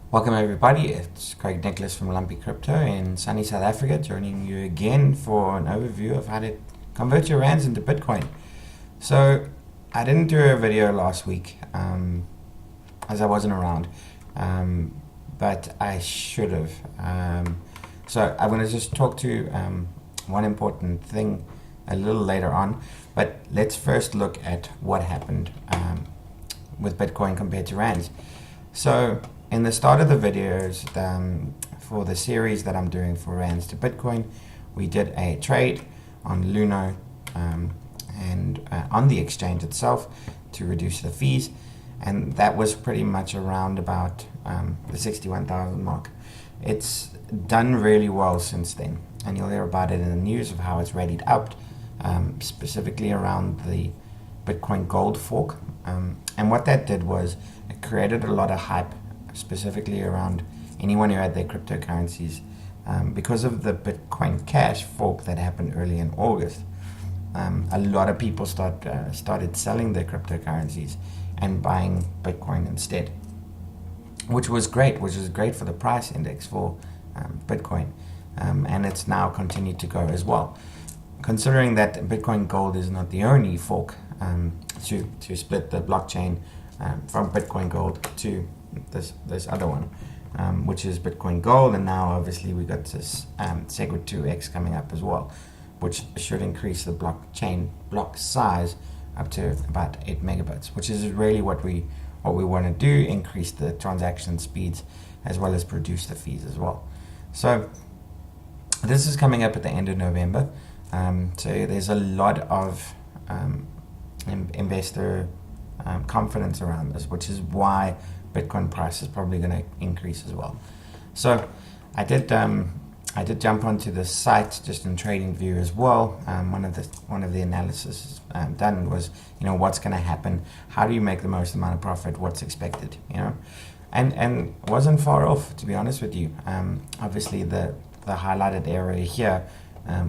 Welcome everybody, it's Craig Nicholas from Lumpy Crypto in sunny South Africa, joining you again for an overview of how to convert your Rands into Bitcoin. So I didn't do a video last week as I wasn't around, but I should have. So I'm going to just talk to one important thing a little later on, but let's first look at what happened with Bitcoin compared to Rands. So in the start of the videos, for the series that I'm doing for Rands to Bitcoin, we did a trade on Luno and on the exchange itself to reduce the fees, and that was pretty much around about the 61,000 mark. It's done really well since then, and you'll hear about it in the news of how it's rallied up, specifically around the Bitcoin Gold fork. And what that did was it created a lot of hype, specifically around anyone who had their cryptocurrencies, because of the Bitcoin Cash fork that happened early in August. A lot of people started selling their cryptocurrencies and buying Bitcoin instead, which was great for the price index for Bitcoin, and it's now continued to go as well. Considering that Bitcoin Gold is not the only fork to split the blockchain from Bitcoin Gold to this other one, which is Bitcoin Gold, and now obviously we got this Segwit 2x coming up as well, which should increase the blockchain block size up to about 8 megabits, which is really what we want to do: increase the transaction speeds as well as reduce the fees as well. So this is coming up at the end of November, so there's a lot of investor confidence around this, which is why Bitcoin price is probably going to increase as well. So I did jump onto the site just in TradingView as well. One of the analysis done was, what's going to happen, how do you make the most amount of profit, what's expected, and wasn't far off, to be honest with you. Obviously the highlighted area here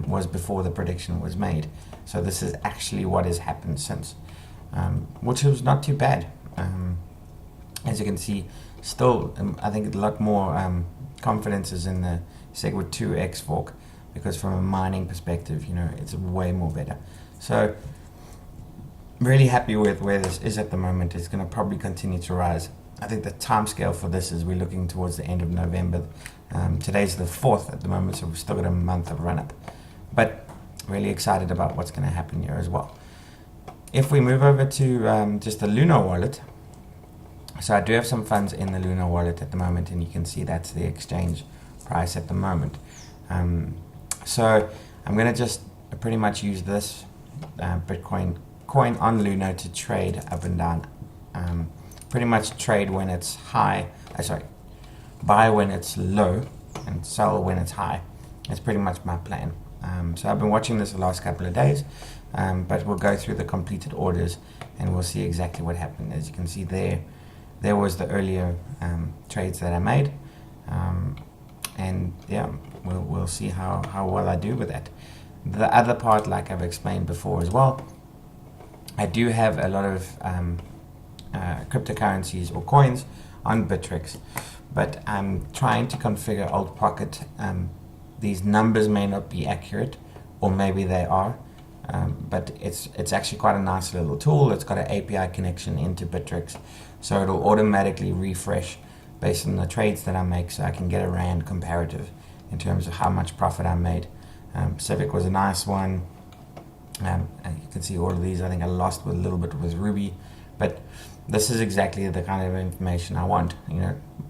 was before the prediction was made, so this is actually what has happened since, which was not too bad. As you can see, still I think a lot more confidence is in the Segwit 2x fork, because from a mining perspective, it's way more better. So really happy with where this is at the moment. It's going to probably continue to rise. I think the time scale for this is we're looking towards the end of November. Today's the 4th at the moment, so we've still got a month of run up, but really excited about what's going to happen here as well. If we move over to just the Luno wallet, so I do have some funds in the Luno wallet at the moment, and you can see that's the exchange price at the moment. So I'm going to just pretty much use this Bitcoin coin on Luno to trade up and down. Pretty much trade when it's high, buy when it's low and sell when it's high. That's pretty much my plan. So I've been watching this the last couple of days, but we'll go through the completed orders and we'll see exactly what happened. As you can see there was the earlier trades that I made, and yeah, we'll see how well I do with that. The other part, like I've explained before as well, I do have a lot of cryptocurrencies or coins on Bittrex, but I'm trying to configure Alt Pocket. These numbers may not be accurate, or maybe they are, but it's actually quite a nice little tool. It's got an API connection into Bittrex, so it'll automatically refresh based on the trades that I make, so I can get a Rand comparative in terms of how much profit I made. Civic was a nice one, and you can see all of these. I think I lost a little bit with Ruby, but this is exactly the kind of information I want.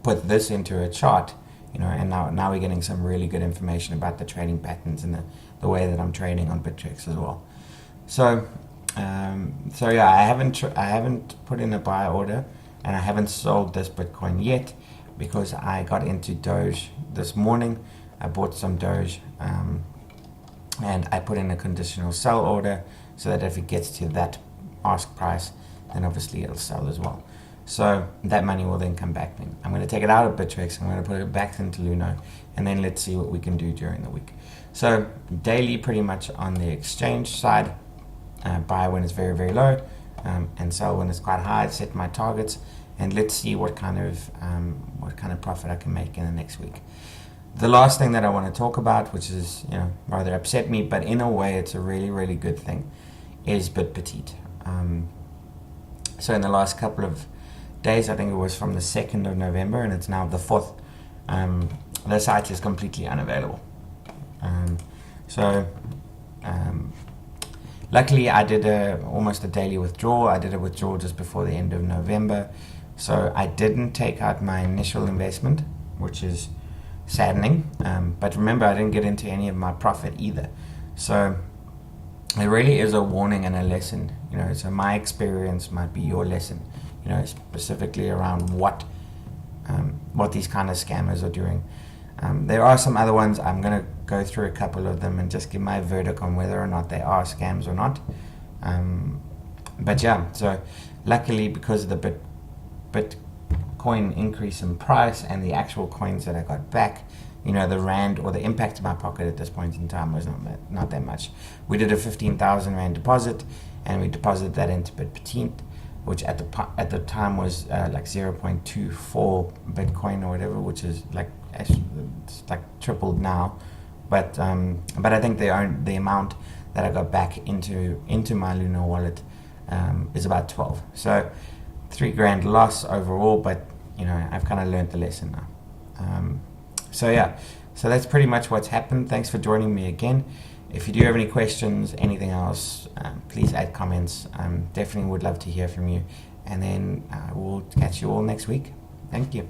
Put this into a chart, and now we're getting some really good information about the trading patterns and the way that I'm trading on Bittrex as well. So yeah, I haven't put in a buy order, and I haven't sold this Bitcoin yet because I got into Doge this morning. I bought some Doge, and I put in a conditional sell order so that if it gets to that ask price, then obviously it'll sell as well. So that money will then come back. I'm going to take it out of Bittrex, I'm going to put it back into Luno, and then let's see what we can do during the week. So daily, pretty much on the exchange side, buy when it's very, very low, and sell when it's quite high, set my targets, and let's see what kind of profit I can make in the next week. The last thing that I want to talk about, which is rather upset me, but in a way it's a really, really good thing, is BitPetite. So in the last couple of days, I think it was from the 2nd of November, and it's now the 4th, the site is completely unavailable. Luckily I did almost a daily withdrawal. I did a withdrawal just before the end of November, so I didn't take out my initial investment, which is saddening, but remember, I didn't get into any of my profit either. So it really is a warning and a lesson, so my experience might be your lesson, specifically around what these kind of scammers are doing. There are some other ones. I'm going to go through a couple of them and just give my verdict on whether or not they are scams or not. But yeah, so luckily, because of the Bitcoin increase in price and the actual coins that I got back, the Rand, or the impact to my pocket at this point in time, was not that much. We did a 15,000 Rand deposit, and we deposited that into BitPetite, which at the time was like 0.24 Bitcoin or whatever, which is it's like tripled now. But I think the amount that I got back into my Luna wallet is about 12. So $3,000 loss overall, but I've kind of learned the lesson now. So yeah, so that's pretty much what's happened. Thanks for joining me again. If you do have any questions, anything else, please add comments. Definitely would love to hear from you, and then we'll catch you all next week. Thank you.